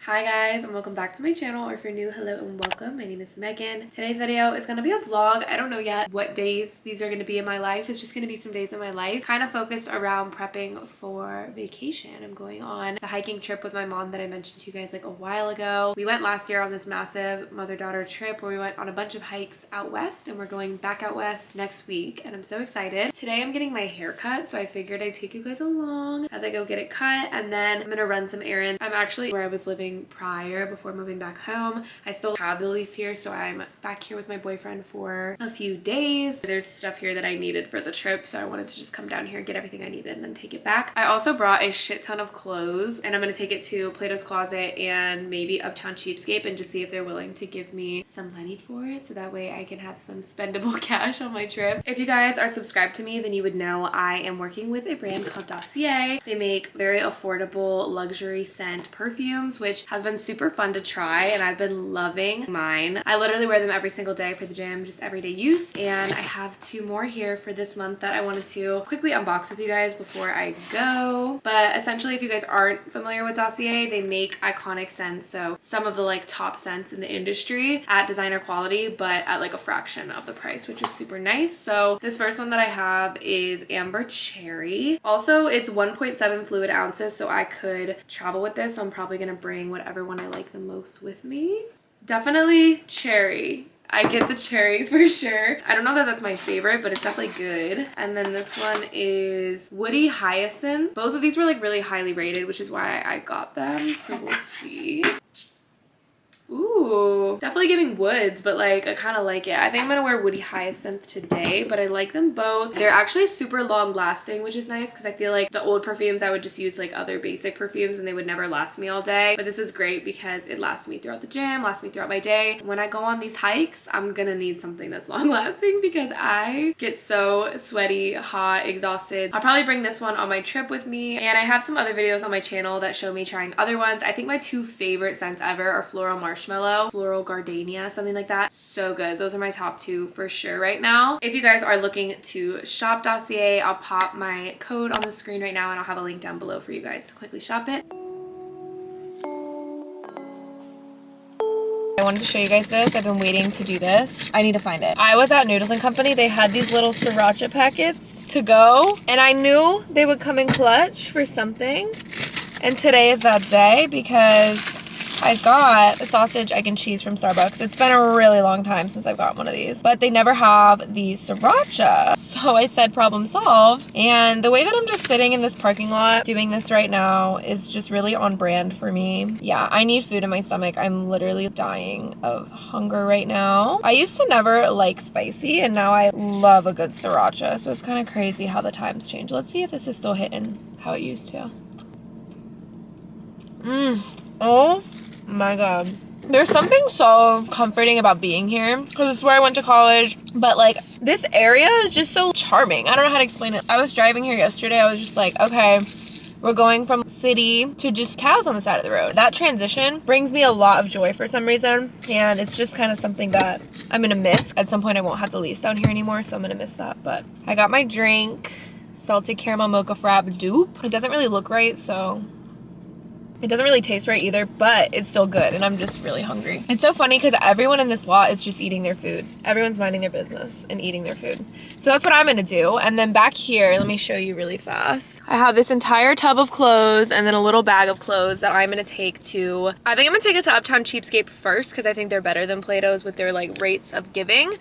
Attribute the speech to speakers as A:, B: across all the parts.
A: Hi guys, and welcome back to my channel, or if you're new, hello and welcome. My name is Megan. Today's video is going to be a vlog. I don't know yet what days these are going to be in my life. It's just going to be some days in my life, kind of focused around prepping for vacation. I'm going on the hiking trip with my mom that I mentioned to you guys like a while ago. We went last year on this massive mother-daughter trip where we went on a bunch of hikes out west, and we're going back out west next week, and I'm so excited. Today I'm getting my hair cut, so I figured I'd take you guys along as I go get it cut, and then I'm going to run some errands. I'm actually where I was living prior before moving back home. I still have the lease here, so I'm back here with my boyfriend for a few days. There's stuff here that I needed for the trip, so I wanted to just come down here, get everything I needed, and then take it back. I also brought a shit ton of clothes, and I'm gonna take it to Plato's Closet and maybe Uptown Cheapskate and just see if they're willing to give me some money for it, so that way I can have some spendable cash on my trip. If you guys are subscribed to me, then you would know I am working with a brand called Dossier. They make very affordable luxury scent perfumes, which has been super fun to try, and I've been loving mine. I literally wear them every single day for the gym, just everyday use, and I have two more here for this month that I wanted to quickly unbox with you guys before I go. But essentially, if you guys aren't familiar with Dossier, they make iconic scents, so some of the like top scents in the industry at designer quality, but at like a fraction of the price, which is super nice. So this first one that I have is Amber Cherry. Also, it's 1.7 fluid ounces, so I could travel with this, so I'm probably gonna bring whatever one I like the most with me. Definitely cherry. I get the cherry for sure. I don't know that that's my favorite, but it's definitely good. And then this one is Woody Hyacinth. Both of these were like really highly rated, which is why I got them, so we'll see. Ooh, definitely giving woods, but like I kind of like it. I think I'm gonna wear Woody Hyacinth today, but I like them both. They're actually super long lasting, which is nice because I feel like the old perfumes I would just use like other basic perfumes and they would never last me all day. But this is great because it lasts me throughout the gym, lasts me throughout my day. When I go on these hikes, I'm gonna need something that's long lasting because I get so sweaty, hot, exhausted. I'll probably bring this one on my trip with me, and I have some other videos on my channel that show me trying other ones. I think my two favorite scents ever are Floral Marshmallow, Floral Gardenia, something like that. So good. Those are my top two for sure right now. If you guys are looking to shop Dossier, I'll pop my code on the screen right now, and I'll have a link down below for you guys to quickly shop it. I wanted to show you guys this. I've been waiting to do this. I need to find it. I was at Noodles & Company. They had these little sriracha packets to go, and I knew they would come in clutch for something. And today is that day because I got a sausage, egg, and cheese from Starbucks. It's been a really long time since I've got one of these, but they never have the sriracha. So I said problem solved. And the way that I'm just sitting in this parking lot doing this right now is just really on brand for me. Yeah, I need food in my stomach. I'm literally dying of hunger right now. I used to never like spicy, and now I love a good sriracha. So it's kind of crazy how the times change. Let's see if this is still hitting how it used to. Oh my god. There's something so comforting about being here because it's where I went to college, but like this area is just so charming. I don't know how to explain it. I was driving here yesterday. I was just like, okay, we're going from city to just cows on the side of the road. That transition brings me a lot of joy for some reason, and it's just kind of something that I'm gonna miss. At some point I won't have the lease down here anymore, so I'm gonna miss that. But I got my drink, salted caramel mocha frap dupe. It doesn't really look right, so it doesn't really taste right either, but it's still good, and I'm just really hungry. It's so funny because everyone in this lot is just eating their food. Everyone's minding their business and eating their food. So that's what I'm gonna do. And then back here, let me show you really fast. I have this entire tub of clothes and then a little bag of clothes that I'm gonna take to, I think I'm gonna take it to Uptown Cheapskate first because I think they're better than Plato's with their like rates of giving.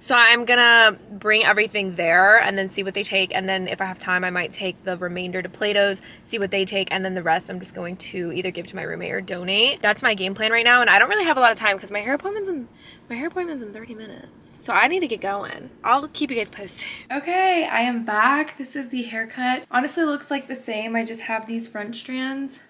A: So I'm gonna bring everything there and then see what they take, and then if I have time I might take the remainder to Plato's, see what they take, and then the rest I'm just going to either give to my roommate or donate. That's my game plan right now, and I don't really have a lot of time because my hair appointment's in 30 minutes. So I need to get going. I'll keep you guys posted. Okay, I am back. This is the haircut. Honestly, it looks like the same. I just have these front strands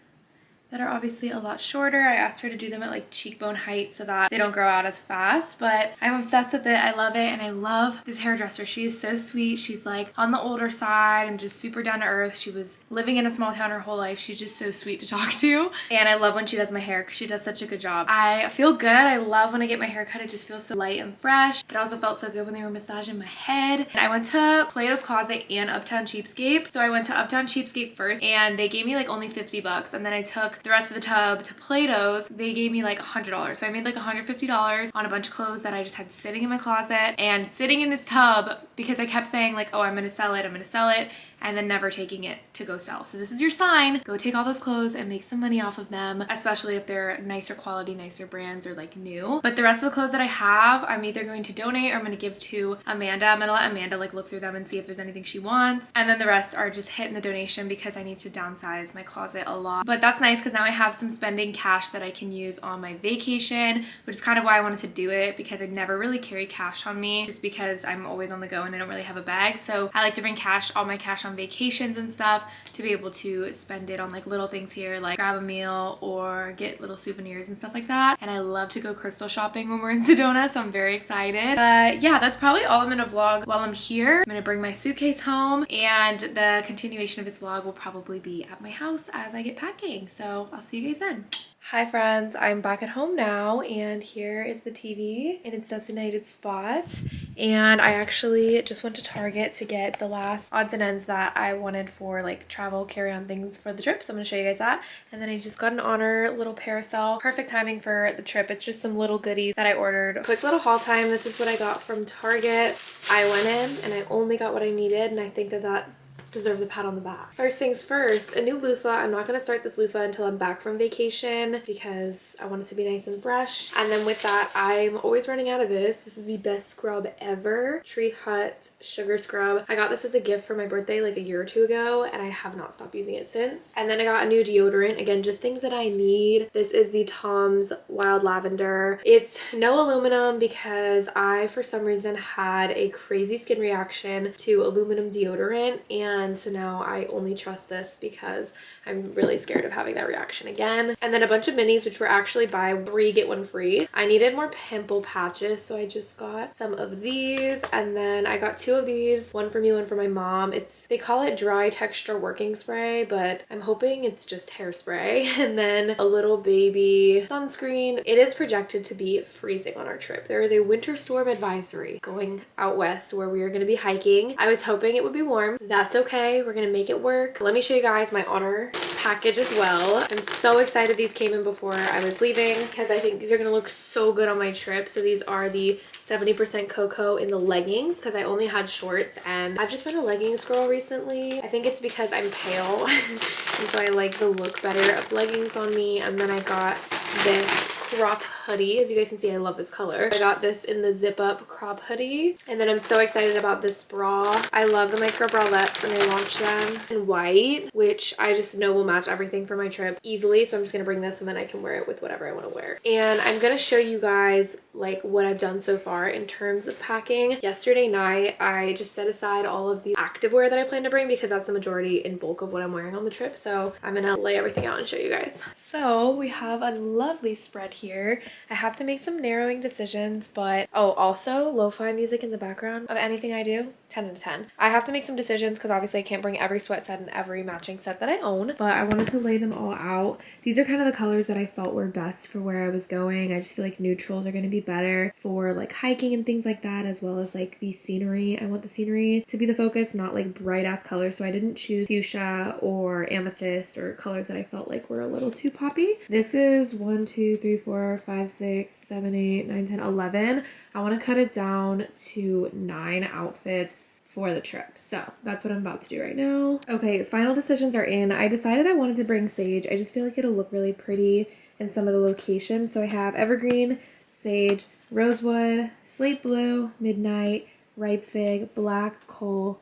A: that are obviously a lot shorter. I asked her to do them at like cheekbone height so that they don't grow out as fast, but I'm obsessed with it. I love it, and I love this hairdresser. She is so sweet. She's like on the older side and just super down to earth. She was living in a small town her whole life. She's just so sweet to talk to, and I love when she does my hair because she does such a good job. I feel good. I love when I get my hair cut. It just feels so light and fresh. It also felt so good when they were massaging my head. And I went to Plato's Closet and Uptown Cheapskate. So I went to Uptown Cheapskate first, and they gave me like only 50 bucks, and then I took took the rest of the tub to Plato's, they gave me like $100. So I made like $150 on a bunch of clothes that I just had sitting in my closet and sitting in this tub because I kept saying like, oh, I'm gonna sell it, I'm gonna sell it, and then never taking it to go sell. So this is your sign. Go take all those clothes and make some money off of them, especially if they're nicer quality, nicer brands, or like new. But the rest of the clothes that I have, I'm either going to donate or I'm gonna give to Amanda. I'm gonna let Amanda like look through them and see if there's anything she wants. And then the rest are just hitting the donation because I need to downsize my closet a lot. But that's nice because now I have some spending cash that I can use on my vacation, which is kind of why I wanted to do it, because I never really carry cash on me just because I'm always on the go and I don't really have a bag. So I like to bring cash, all my cash on vacations and stuff, to be able to spend it on like little things here, like grab a meal or get little souvenirs and stuff like that. And I love to go crystal shopping when we're in Sedona, so I'm very excited. But yeah, that's probably all I'm gonna vlog while I'm here. I'm gonna bring my suitcase home, and the continuation of this vlog will probably be at my house as I get packing. So I'll see you guys then. Hi friends, I'm back at home now, and here is the TV in its designated spot. And I actually just went to Target to get the last odds and ends that I wanted for like travel carry-on things for the trip. So I'm gonna show you guys that. And then I just got an Honor little parasol. Perfect timing for the trip. It's just some little goodies that I ordered. Quick little haul time. This is what I got from Target. I went in and I only got what I needed, and I think that deserves a pat on the back. First things first, a new loofah. I'm not going to start this loofah until I'm back from vacation because I want it to be nice and fresh. And then with that, I'm always running out of this. This is the best scrub ever. Tree Hut Sugar Scrub. I got this as a gift for my birthday like a year or two ago, and I have not stopped using it since. And then I got a new deodorant. Again, just things that I need. This is the Tom's Wild Lavender. It's no aluminum because I, for some reason, had a crazy skin reaction to aluminum deodorant, and so now I only trust this because I'm really scared of having that reaction again. And then a bunch of minis, which were actually buy 3 get 1 free. I needed more pimple patches, so I just got some of these, and then I got 2 of these, one for me, one for my mom. They call it dry texture working spray, but I'm hoping it's just hairspray. And then a little baby sunscreen. It is projected to be freezing on our trip. There is a winter storm advisory going out west where we are going to be hiking. I was hoping it would be warm. That's okay. We're going to make it work. Let me show you guys my Honor package as well. I'm so excited these came in before I was leaving because I think these are going to look so good on my trip. So these are the 70% cocoa in the leggings because I only had shorts, and I've just been a leggings girl recently. I think it's because I'm pale and so I like the look better of leggings on me. And then I got this crop hoodie. As you guys can see, I love this color. I got this in the zip up crop hoodie. And then I'm so excited about this bra. I love the micro bralettes, and I launched them in white, which I just know will match everything for my trip easily. So I'm just gonna bring this and then I can wear it with whatever I want to wear. And I'm gonna show you guys like what I've done so far in terms of packing. Yesterday night, I just set aside all of the activewear that I plan to bring because that's the majority in bulk of what I'm wearing on the trip. So I'm gonna lay everything out and show you guys. So we have a lovely spread here. I have to make some narrowing decisions, but oh, also lo-fi music in the background of anything I do, 10 out of 10. I have to make some decisions because obviously I can't bring every sweat set and every matching set that I own, but I wanted to lay them all out. These are kind of the colors that I felt were best for where I was going. I just feel like neutrals are going to be better for like hiking and things like that, as well as like the scenery. I want the scenery to be the focus, not like bright ass colors. So I didn't choose fuchsia or amethyst or colors that I felt like were a little too poppy. This is 1, 2, 3, 4, 5, 6, 7, 8, 9, 10, 11. I want to cut it down to 9 outfits for the trip. So that's what I'm about to do right now. Okay, final decisions are in. I decided I wanted to bring sage. I just feel like it'll look really pretty in some of the locations. So I have evergreen, sage, rosewood, slate blue, midnight, ripe fig, black coal,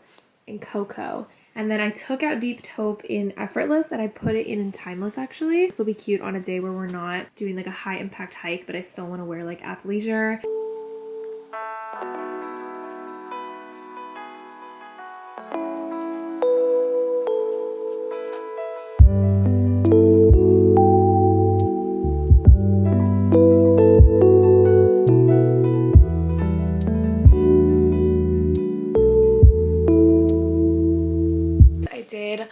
A: and cocoa. And then I took out deep taupe in effortless and I put it in timeless actually. This will be cute on a day where we're not doing like a high impact hike, but I still want to wear like athleisure.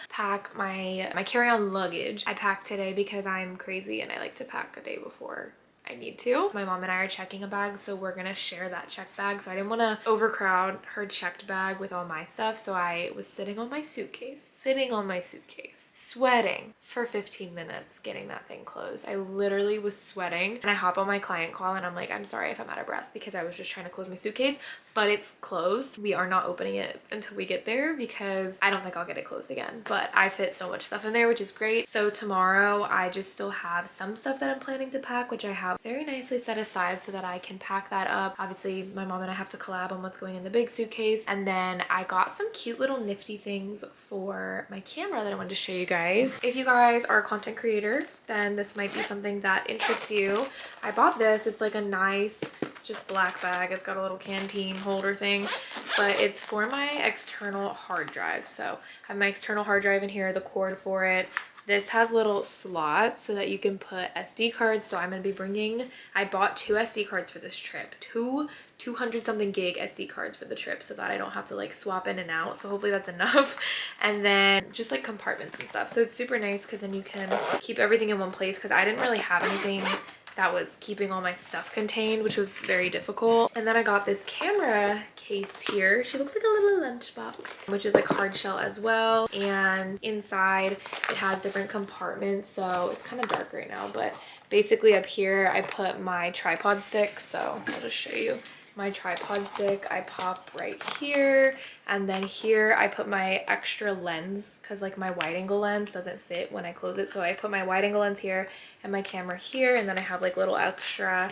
A: Pack my carry-on luggage. I packed today because I'm crazy and I like to pack a day before I need to. My mom and I are checking a bag, so we're gonna share that checked bag. So I didn't want to overcrowd her checked bag with all my stuff. So I was sitting on my suitcase, sweating for 15 minutes getting that thing closed. I literally was sweating, and I hop on my client call and I'm like, I'm sorry if I'm out of breath, because I was just trying to close my suitcase, but it's closed. We are not opening it until we get there because I don't think I'll get it closed again, but I fit so much stuff in there, which is great. So tomorrow I just still have some stuff that I'm planning to pack, which I have very nicely set aside so that I can pack that up. Obviously my mom and I have to collab on what's going in the big suitcase, and then I got some cute little nifty things for my camera that I wanted to show you guys. If you guys are a content creator, then this might be something that interests you. I bought this. It's like a nice just black bag. It's got a little canteen holder thing, but it's for my external hard drive. So I have my external hard drive in here, the cord for it. This has little slots so that you can put SD cards. So I'm going to be bringing, I bought 2 SD cards for this trip, 200 something gig SD cards for the trip, so that I don't have to like swap in and out. So hopefully that's enough. And then just like compartments and stuff. So it's super nice because then you can keep everything in one place, because I didn't really have anything that was keeping all my stuff contained, which was very difficult. And then I got this camera case here. She looks like a little lunchbox, which is like hard shell as well. And inside it has different compartments. So it's kind of dark right now, but basically up here I put my tripod stick. So I'll just show you my tripod stick. I pop right here, and then here I put my extra lens because like my wide angle lens doesn't fit when I close it. So I put my wide angle lens here and my camera here, and then I have like little extra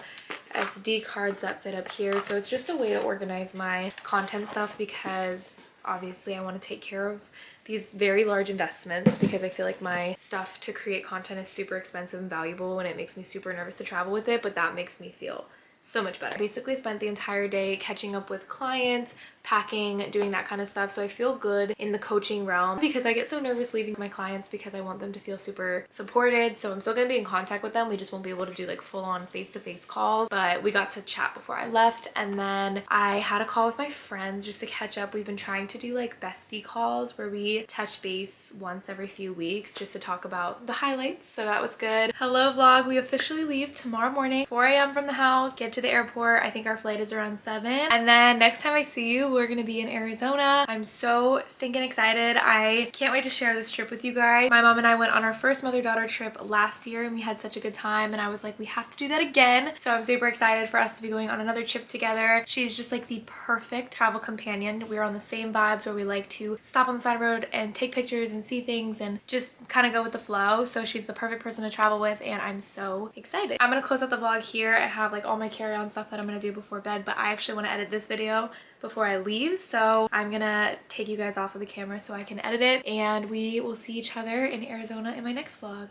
A: SD cards that fit up here. So it's just a way to organize my content stuff, because obviously I want to take care of these very large investments, because I feel like my stuff to create content is super expensive and valuable, and it makes me super nervous to travel with it, but that makes me feel so much better. I basically spent the entire day catching up with clients, packing, doing that kind of stuff. So I feel good in the coaching realm, because I get so nervous leaving my clients because I want them to feel super supported. So I'm still gonna be in contact with them. We just won't be able to do like full-on face-to-face calls, but we got to chat before I left. And then I had a call with my friends just to catch up. We've been trying to do like bestie calls where we touch base once every few weeks just to talk about the highlights. So that was good. Hello vlog. We officially leave tomorrow morning, 4 a.m. from the house, get to the airport. I think our flight is around 7. And then next time I see you, we're gonna be in Arizona. I'm so stinking excited. I can't wait to share this trip with you guys. My mom and I went on our first mother-daughter trip last year, and we had such a good time, and I was like, we have to do that again. So I'm super excited for us to be going on another trip together. She's just like the perfect travel companion. We're on the same vibes where we like to stop on the side of the road and take pictures and see things and just kind of go with the flow. So she's the perfect person to travel with, and I'm so excited. I'm gonna close out the vlog here. I have like all my carry-on stuff that I'm gonna do before bed, but I actually want to edit this video before I leave, so I'm gonna take you guys off of the camera so I can edit it, and we will see each other in Arizona in my next vlog.